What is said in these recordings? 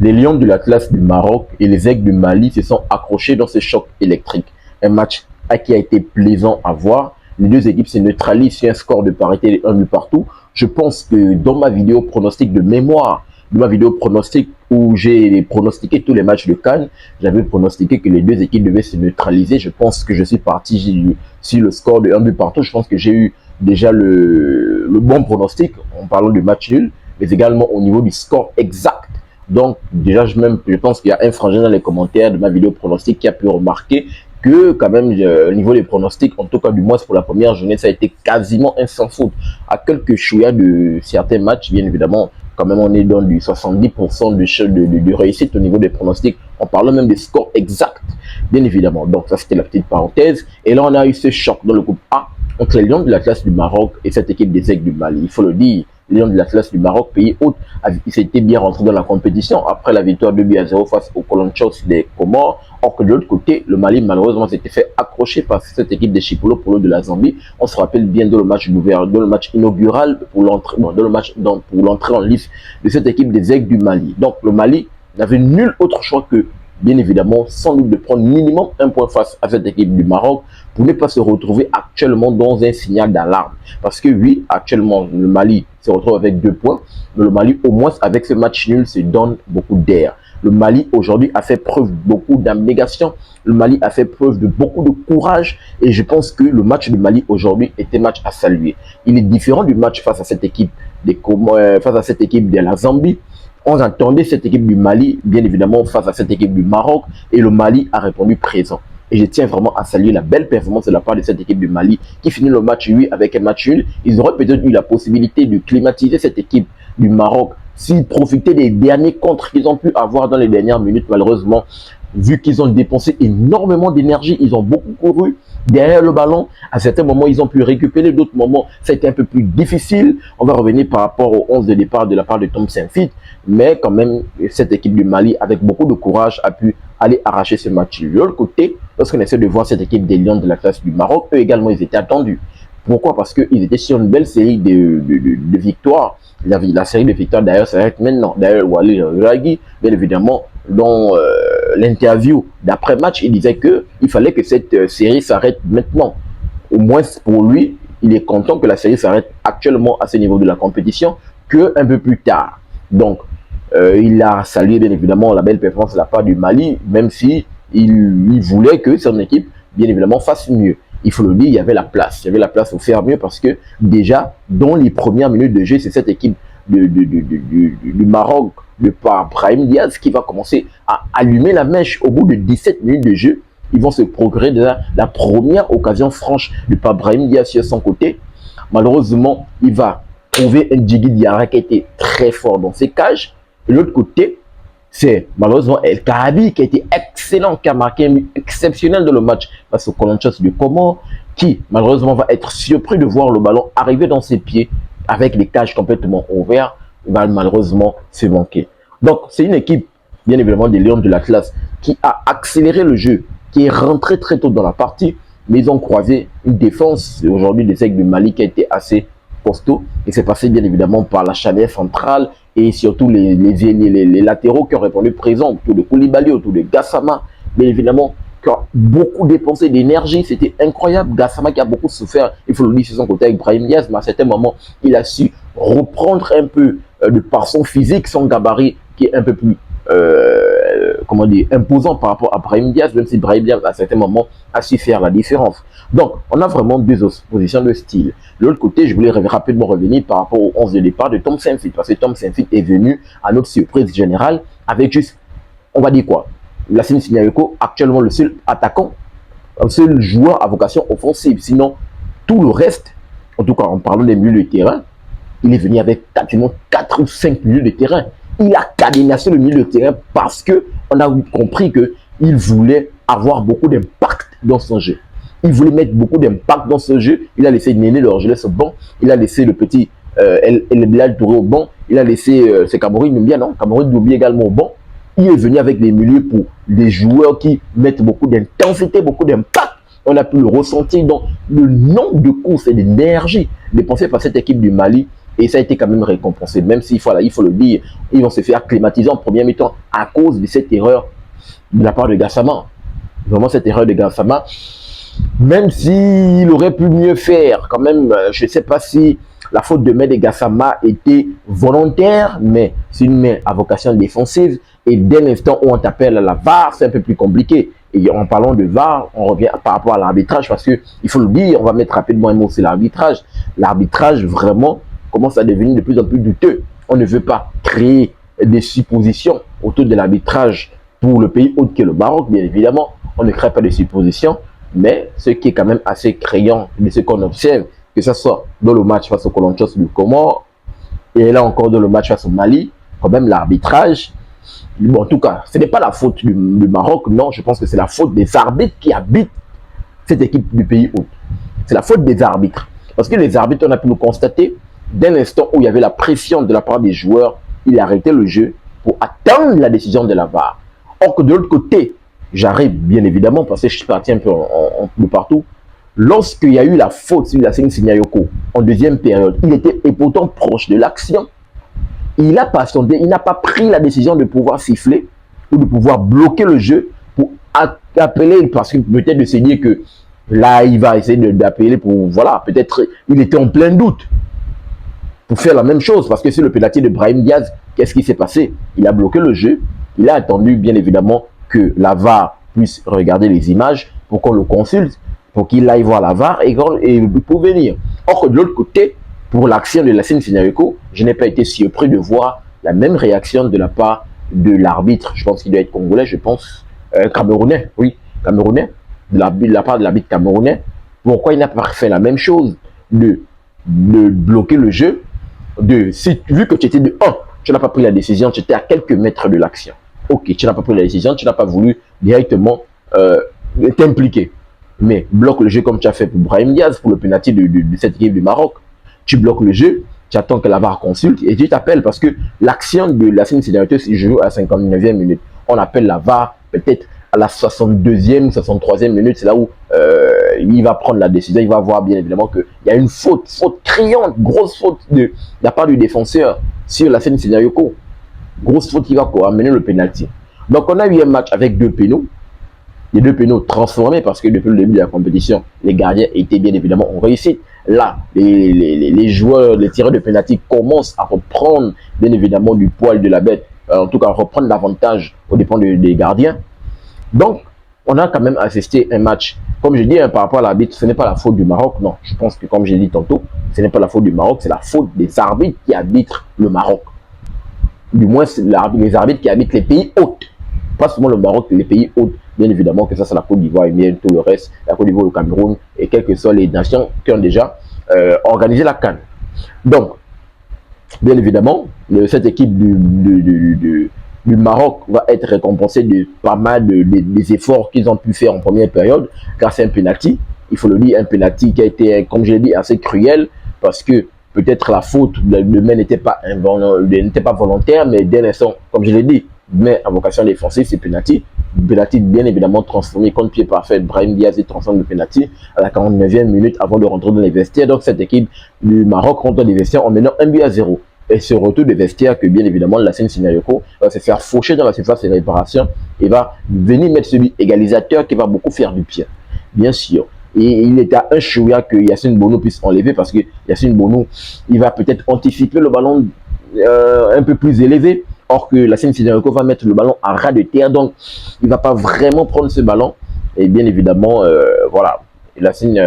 Les Lions de l'Atlas du Maroc et les Aigles du Mali se sont accrochés dans ce choc électrique. Un match qui a été plaisant à voir. Les deux équipes se neutralisent sur un score de parité de 1 but partout. Je pense que dans ma vidéo pronostic de mémoire, de ma vidéo pronostic où j'ai pronostiqué tous les matchs de CAN, j'avais pronostiqué que les deux équipes devaient se neutraliser. Je pense que je suis parti sur le score de 1 but partout. Je pense que j'ai eu déjà le bon pronostic en parlant du match nul, mais également au niveau du score exact. Donc, déjà, je pense qu'il y a un frangin dans les commentaires de ma vidéo pronostic qui a pu remarquer que, quand même, au niveau des pronostics, en tout cas, du moins pour la première journée, ça a été quasiment un sans faute. À quelques chouïas de certains matchs, bien évidemment, quand même, on est dans du 70% de réussite au niveau des pronostics. On parle même des scores exacts, bien évidemment. Donc, ça, c'était la petite parenthèse. Et là, on a eu ce choc dans le groupe A entre les Lions de l'Atlas du Maroc et cette équipe des Aigles du Mali. Il faut le dire. Lions de l'Atlas du Maroc, pays hôte, il s'était bien rentré dans la compétition après la victoire 2-0 face au Colonchos des Comores. Or que de l'autre côté, le Mali, malheureusement, s'était fait accrocher par cette équipe des Chipolo Polo de la Zambie. On se rappelle bien dans le match dans le match inaugural pour l'entrée, pour l'entrée en lice de cette équipe des Aigles du Mali. Donc, le Mali n'avait nul autre choix que, bien évidemment, sans doute de prendre minimum un point face à cette équipe du Maroc pour ne pas se retrouver actuellement dans un signal d'alarme. Parce que oui, actuellement, le Mali se retrouve avec 2 points, mais le Mali, au moins avec ce match nul, se donne beaucoup d'air. Le Mali, aujourd'hui, a fait preuve de beaucoup d'abnégation. Le Mali a fait preuve de beaucoup de courage. Et je pense que le match du Mali, aujourd'hui, est un match à saluer. Il est différent du match face à cette équipe de la Zambie. On attendait cette équipe du Mali, bien évidemment, face à cette équipe du Maroc. Et le Mali a répondu présent. Et je tiens vraiment à saluer la belle performance de la part de cette équipe du Mali qui finit le match 8 avec un match nul. Ils auraient peut-être eu la possibilité de climatiser cette équipe du Maroc s'ils profitaient des derniers contres qu'ils ont pu avoir dans les dernières minutes. Malheureusement, vu qu'ils ont dépensé énormément d'énergie, ils ont beaucoup couru derrière le ballon. À certains moments, ils ont pu récupérer. D'autres moments, ça a été un peu plus difficile. On va revenir par rapport au 11 de départ de la part de Tom Saint-Fit. Mais quand même, cette équipe du Mali, avec beaucoup de courage, a pu aller arracher ce match. De l'autre côté, lorsqu'on essaie de voir cette équipe des Lions de l'Atlas du Maroc, eux également, ils étaient attendus. Pourquoi? Parce qu'ils étaient sur une belle série de victoires. La série de victoires, d'ailleurs, s'arrête maintenant. D'ailleurs, Walid Raghi, bien évidemment, dans l'interview d'après-match, il disait qu'il fallait que cette série s'arrête maintenant. Au moins, pour lui, il est content que la série s'arrête actuellement à ce niveau de la compétition qu'un peu plus tard. Donc, il a salué, bien évidemment, la belle performance de la part du Mali, même si il voulait que son équipe, bien évidemment, fasse mieux. Il faut le dire, il y avait la place. Il y avait la place pour faire mieux parce que déjà, dans les premières minutes de jeu, c'est cette équipe du Maroc, par Brahim Diaz, qui va commencer à allumer la mèche. Au bout de 17 minutes de jeu, ils vont se procurer déjà la première occasion franche de par Brahim Diaz sur son côté. Malheureusement, il va trouver un Djigui Diarra qui a été très fort dans ses cages. De l'autre côté, c'est malheureusement El Karabi qui a été excellent, qui a marqué un but exceptionnel dans le match face au Colonchos du Comores, qui malheureusement va être surpris de voir le ballon arriver dans ses pieds avec les cages complètement ouvertes, va malheureusement se manquer. Donc c'est une équipe, bien évidemment, des Lions de l'Atlas qui a accéléré le jeu, qui est rentré très tôt dans la partie, mais ils ont croisé une défense aujourd'hui des Aigles du Mali qui a été assez costaud et c'est passé bien évidemment par la charnière centrale et surtout les latéraux qui ont répondu présent autour de Koulibaly, autour de Gassama, bien évidemment, qui a beaucoup dépensé d'énergie. C'était incroyable. Gassama qui a beaucoup souffert, il faut le dire, sur son côté avec Brahim Diaz, mais à certains moments, il a su reprendre un peu de par son physique, son gabarit qui est un peu plus comment dire, imposant par rapport à Brahim Diaz, même si Brahim Diaz à certains moments a su faire la différence. Donc, on a vraiment deux oppositions de style. De l'autre côté, je voulais rapidement revenir par rapport au 11 de départ de Tom Saint-Fit, parce que Tom Saint-Fit est venu à notre surprise générale avec juste, on va dire quoi, Lassine Signayoko, actuellement le seul attaquant, un seul joueur à vocation offensive. Sinon, tout le reste, en tout cas en parlant des milieux de terrain, il est venu avec quasiment 4 ou 5 milieux de terrain. Il a cadenassé le milieu de terrain parce qu'on a compris qu'il voulait avoir beaucoup d'impact dans son jeu. Il voulait mettre beaucoup d'impact dans ce jeu. Il a laissé Néné le Angeles au banc. Il a laissé le petit El Bilal Touré au banc. Il a laissé c'est Cameroun Doumbia, non? Cameroun Doumbia également au banc. Il est venu avec des milieux pour des joueurs qui mettent beaucoup d'intensité, beaucoup d'impact. On a pu le ressentir dans le nombre de courses et d'énergie dépensées par cette équipe du Mali. Et ça a été quand même récompensé, même s'il faut, il faut le dire, ils vont se faire acclimatiser en première mi-temps à cause de cette erreur de la part de Gassama. Vraiment cette erreur de Gassama. Même s'il aurait pu mieux faire, quand même, je ne sais pas si la faute de Mehdi Gassama était volontaire, mais c'est une main à vocation défensive. Et dès l'instant où on t'appelle à la VAR, c'est un peu plus compliqué. Et en parlant de VAR, on revient par rapport à l'arbitrage, parce qu'il faut le dire, on va mettre rapidement un mot sur l'arbitrage. L'arbitrage, vraiment, commence à devenir de plus en plus douteux. On ne veut pas créer des suppositions autour de l'arbitrage pour le pays autre que le Maroc, bien évidemment. On ne crée pas de suppositions. Mais ce qui est quand même assez criant de ce qu'on observe, que ce soit dans le match face au Colonchos du Comore, et là encore dans le match face au Mali, quand même l'arbitrage, bon, en tout cas, ce n'est pas la faute du Maroc, non, je pense que c'est la faute des arbitres qui habitent cette équipe du pays hôte. C'est la faute des arbitres. Parce que les arbitres, on a pu le constater, dès l'instant où il y avait la pression de la part des joueurs, ils arrêtaient le jeu pour attendre la décision de la VAR. Or que de l'autre côté, j'arrive bien évidemment parce que je suis parti un peu de partout. Lorsqu'il y a eu la faute sur Lassine Signayoco en deuxième période, il était et pourtant proche de l'action. Il a patienté, il n'a pas pris la décision de pouvoir siffler ou de pouvoir bloquer le jeu pour appeler, parce que peut-être de se dire que là, il va essayer d'appeler pour, voilà, peut-être il était en plein doute pour faire la même chose. Parce que sur le pénalty de Brahim Diaz, qu'est-ce qui s'est passé? Il a bloqué le jeu, il a attendu bien évidemment que la VAR puisse regarder les images pour qu'on le consulte, pour qu'il aille voir la VAR et pour venir. Or, de l'autre côté, pour l'action de Lassine Signayoco, je n'ai pas été surpris de voir la même réaction de la part de l'arbitre. Je pense qu'il doit être congolais, je pense, camerounais, oui, camerounais, de la part de l'arbitre camerounais. Pourquoi il n'a pas fait la même chose de bloquer le jeu, vu que tu étais de 1, tu n'as pas pris la décision, tu étais à quelques mètres de l'action. Ok, tu n'as pas pris la décision, tu n'as pas voulu directement t'impliquer. Mais bloque le jeu comme tu as fait pour Brahim Diaz, pour le penalty de cette équipe du Maroc. Tu bloques le jeu, tu attends que la VAR consulte et tu t'appelles parce que l'action de Lassine Signayoco se joue à 59e minute. On appelle la VAR peut-être à la 62e, 63e minute. C'est là où il va prendre la décision. Il va voir bien évidemment qu'il y a une faute criante, grosse faute de la part du défenseur sur Lassine Signayoco. Grosse faute qui va amener le penalty. Donc on a eu un match avec deux pénaux. Les deux pénaux transformés parce que depuis le début de la compétition, les gardiens étaient bien évidemment en réussite. Là, les joueurs, les tireurs de pénalty commencent à reprendre bien évidemment du poil de la bête. En tout cas, reprendre l'avantage aux dépens des gardiens. Donc, on a quand même assisté à un match. Comme je dis, par rapport à l'arbitre, ce n'est pas la faute du Maroc. Non, je pense que comme j'ai dit tantôt, ce n'est pas la faute du Maroc, c'est la faute des arbitres qui habitent le Maroc. Du moins, c'est les arbitres qui habitent les pays hôtes. Pas seulement le Maroc, les pays hôtes. Bien évidemment que ça, c'est la Côte d'Ivoire et bien tout le reste, la Côte d'Ivoire, le Cameroun, et quelles que soient les nations qui ont déjà organisé la CAN. Donc, bien évidemment, cette équipe du Maroc va être récompensée de pas mal des efforts qu'ils ont pu faire en première période, grâce à un penalty. Il faut le dire, un penalty qui a été, comme je l'ai dit, assez cruel, parce que peut-être la faute de main n'était pas volontaire, mais dès l'instant, comme je l'ai dit, mais à vocation défensive, c'est penalty. Penalty bien évidemment transformé contre pied parfait. Brahim Diaz est transformé le penalty à la 49e minute avant de rentrer dans les vestiaires. Donc cette équipe du Maroc rentre dans les vestiaires en menant 1-0. Et ce retour des vestiaires que bien évidemment Lassine Signayoco va se faire faucher dans la surface de réparation et va venir mettre celui égalisateur qui va beaucoup faire du pied. Bien sûr. Et il est à un chouïa que Yacine Bono puisse enlever parce que Yacine Bono, il va peut-être anticiper le ballon un peu plus élevé. Or que Lassine Signayoco va mettre le ballon à ras de terre, donc il ne va pas vraiment prendre ce ballon. Et bien évidemment, voilà, Lassine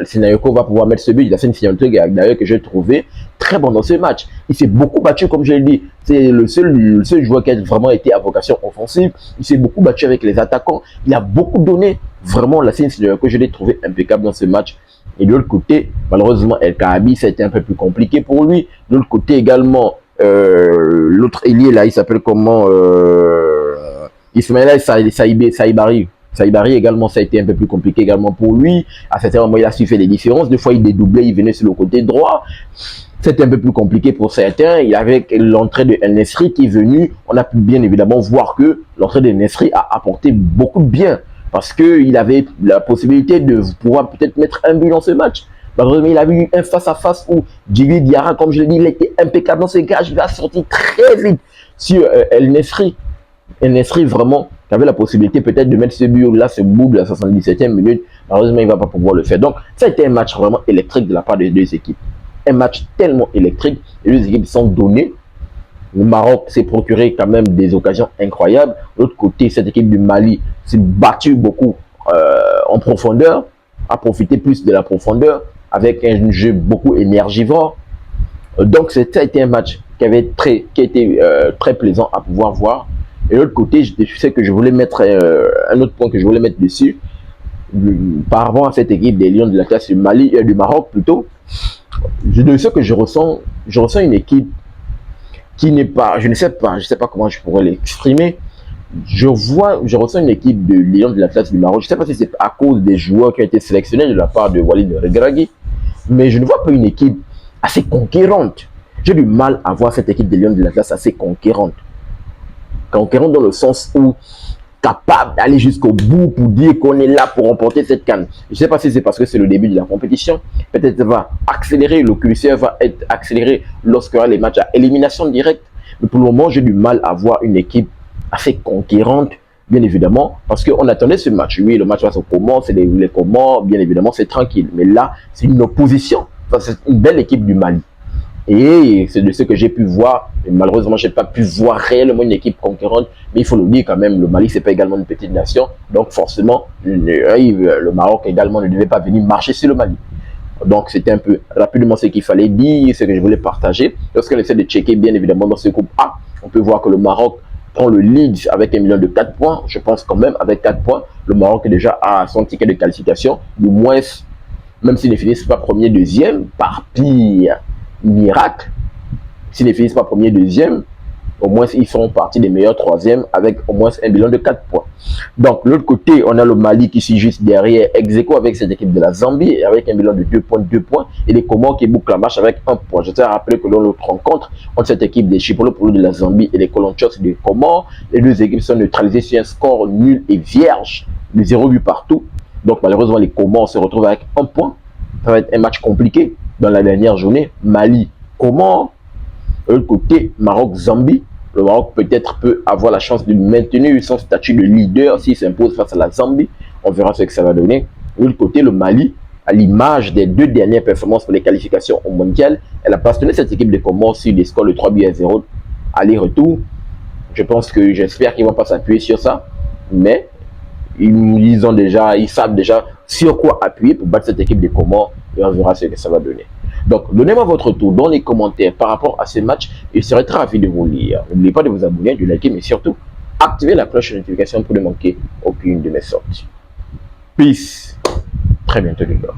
Signayoco va pouvoir mettre ce but. Lassine Signayoco, d'ailleurs, que j'ai trouvé très bon dans ce match. Il s'est beaucoup battu, comme je l'ai dit. C'est le seul joueur qui a vraiment été à vocation offensive. Il s'est beaucoup battu avec les attaquants. Il a beaucoup donné. Vraiment, Lassine Signayoco, je l'ai trouvé impeccable dans ce match. Et de l'autre côté, malheureusement, El Kaabi, ça a été un peu plus compliqué pour lui. De l'autre côté également, l'autre ailier là, il s'appelle comment, Ismaïla Saïbari également, ça a été un peu plus compliqué également pour lui. À certains moments, il a su faire des différences. Des fois, il dédoublait, il venait sur le côté droit. C'était un peu plus compliqué pour certains. Il y avait l'entrée de El Nesri qui est venu. On a pu bien évidemment voir que l'entrée de El Nesri a apporté beaucoup de bien parce qu'il avait la possibilité de pouvoir peut-être mettre un but dans ce match. Malheureusement, il a eu un face-à-face où Djibril Diarra, comme je l'ai dit, il était impeccable dans ce gars. Il a sorti très vite sur El Nesri. El Nesri, vraiment, qui avait la possibilité peut-être de mettre ce but là, ce bout de la 77e minute. Malheureusement, il ne va pas pouvoir le faire. Donc, ça a été un match vraiment électrique de la part des deux équipes. Un match tellement électrique. Les deux équipes sont données. Le Maroc s'est procuré quand même des occasions incroyables. De l'autre côté, cette équipe du Mali s'est battue beaucoup en profondeur, a profité plus de la profondeur avec un jeu beaucoup énergivore. Donc, ça a été un match qui a été très plaisant à pouvoir voir. Et de l'autre côté, je sais que je voulais mettre un autre point que je voulais mettre dessus par rapport à cette équipe des Lions de la classe du Mali et du Maroc plutôt. De ce que je ressens une équipe qui n'est pas, je ne sais pas comment je pourrais l'exprimer. Je ressens une équipe de Lions de la classe du Maroc. Je ne sais pas si c'est à cause des joueurs qui ont été sélectionnés de la part de Walid Regragui, mais je ne vois pas une équipe assez conquérante. J'ai du mal à voir cette équipe des Lions de la classe assez conquérante. Conquérante dans le sens où capable d'aller jusqu'au bout pour dire qu'on est là pour remporter cette CAN. Je ne sais pas si c'est parce que c'est le début de la compétition. Peut-être va accélérer, le curseur va être accéléré lorsqu'il y aura les matchs à élimination directe. Mais pour le moment, j'ai du mal à voir une équipe assez conquérante, bien évidemment, parce qu'on attendait ce match. Oui, le match va se commencer, c'est les Comores, bien évidemment, c'est tranquille. Mais là, c'est une opposition. Enfin, c'est une belle équipe du Mali. Et c'est de ce que j'ai pu voir. Et malheureusement, je n'ai pas pu voir réellement une équipe conquérante. Mais il faut le dire quand même, le Mali, c'est pas également une petite nation. Donc forcément, le Maroc également ne devait pas venir marcher sur le Mali. Donc c'était un peu rapidement ce qu'il fallait dire, ce que je voulais partager. Lorsqu'on essaie de checker, bien évidemment, dans ce groupe A, on peut voir que le Maroc prend le lead avec un bilan de 4 points. Je pense quand même, avec 4 points, le Maroc est déjà à son ticket de qualification. Du moins, même s'il ne finissent pas premier, deuxième, par pire miracle, s'ils ne finissent pas premier, deuxième, au moins ils feront partie des meilleurs troisièmes avec au moins un bilan de 4 points. Donc, de l'autre côté, on a le Mali qui suit juste derrière, ex-aequo avec cette équipe de la Zambie, avec un bilan de 2 points, et les Comores qui bouclent la marche avec 1 point. Je tiens à rappeler que dans l'autre rencontre, entre cette équipe des Chipolopoulos de la Zambie et les Colonchos des Comores, les deux équipes sont neutralisées sur un score nul et vierge, de 0 but partout. Donc, malheureusement, les Comores se retrouvent avec 1 point. Ça va être un match compliqué dans la dernière journée. Mali, Comores. De l'autre côté, Maroc-Zambie. Le Maroc peut-être peut avoir la chance de maintenir son statut de leader s'il s'impose face à la Zambie. On verra ce que ça va donner. De l'autre côté, le Mali, à l'image des 2 dernières performances pour les qualifications au mondial, elle a bastonné cette équipe de Comores sur des scores de 3 buts à 0 aller-retour. J'espère qu'ils ne vont pas s'appuyer sur ça, mais ils savent déjà sur quoi appuyer pour battre cette équipe de Comores et on verra ce que ça va donner. Donc, donnez-moi votre tour dans les commentaires par rapport à ce match et je serai très ravi de vous lire. N'oubliez pas de vous abonner, de liker, mais surtout, activez la cloche de notification pour ne manquer aucune de mes sorties. Peace. Très bientôt, les gars.